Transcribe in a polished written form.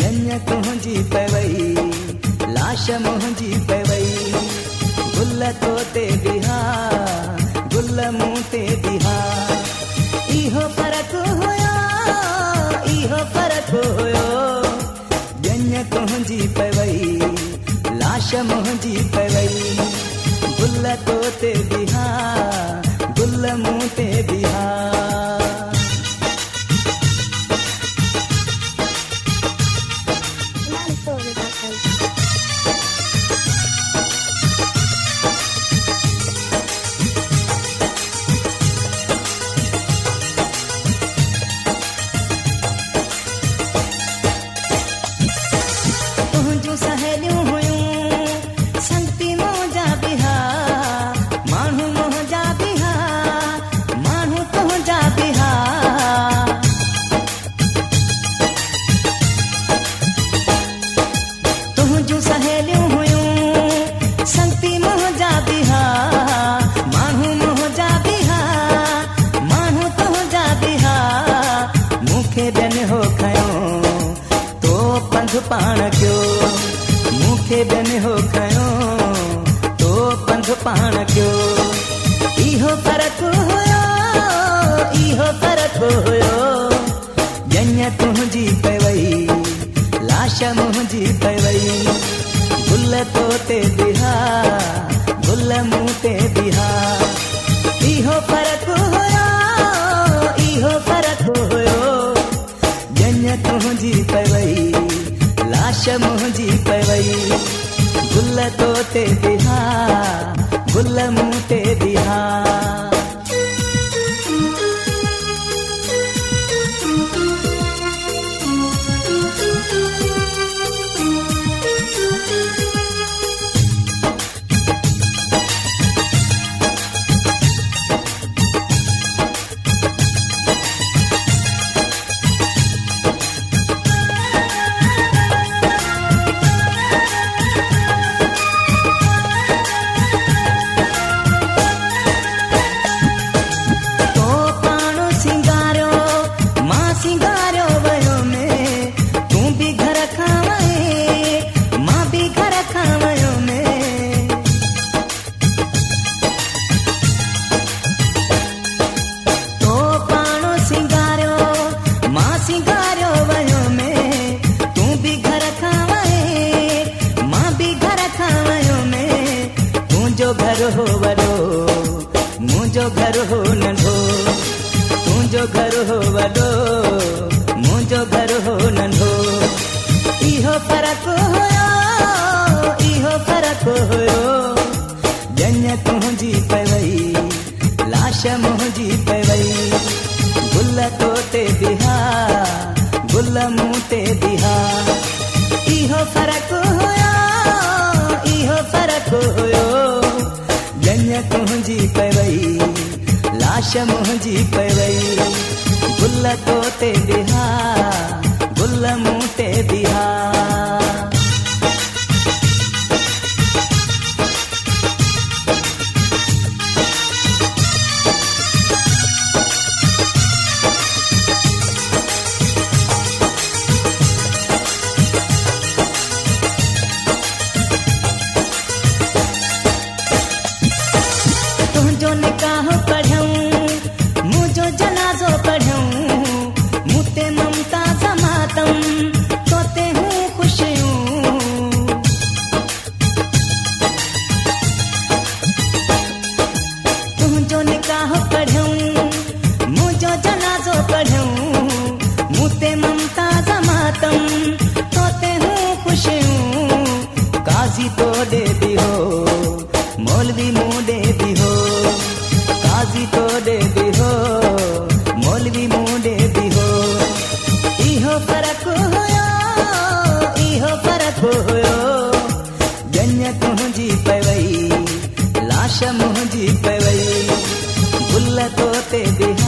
जन्य तुंहिंजी पवई लाश मुंहिंजी पवई गुल तोते बिहा गुल मूं ते बिहा इहो फ़र्क़ु हुयो इहो फ़र्क़ु हुयो जन्य तुंहिंजी पवई लाश मुंहिंजी पवई गुल तोते बिहा गुल मूं ते बिहा पाण क्यों मूंखे ॿियनि हो खयो तो पंध पाण क्यों इहो फ़र्क़ु हुयो इहो फ़र्क़ु हुयो जन्य तुंहिंजी पवई लाश मुंहिंजी पवई गुल तोते बिहा गुल मूं ते बिहा इहो फ़र्क़ु हुयो इहो फ़र्क़ु हुयो जन्य तुंहिंजी पवई लाश मुंहिंजी पवई गुल तोते बिहा गुल मूं ते बिहा घर हो वॾो मुंहिंजो घर हो नंढो तुंहिंजो घर हो वॾो मुंहिंजो घर हो नंढो इहो फ़र्क़ु हुयो इहो फ़र्क़ु हुयो जन्य तुंहिंजी पवई लाश मुंहिंजी पवई गुल तोते बिहा गुल मूं ते बिहा इहो फ़र्क़ु हुयो इहो फ़र्क़ु हुयो जन्य तुंहिंजी पवई लाश मुंहिंजी पवई गुल तोते बिहा गुल मूं ते बिहा तुंहिंजो निकाह पढ़ूं मुंहिंजो जनाज़ो पढ़ूं मूं ते ममता जा मातम तोते हूं ख़ुशियूं तुंहिंजो निकाह पढ़ूं मुंहिंजो जनाज़ो पढ़ूं मूं ते ममता जा मातम तोते हूं ख़ुशियूं काज़ी तो ॾे दियो मौलवी मूं ॾे दियो काज़ी तो ॾे दियो मौलवी मूं ॾे दियो इहो फ़र्क़ु हुयो इहो फ़र्क़ु हुयो जन्य तुंहिंजी पवई लाश मुंहिंजी पवई गुल तोते बिहा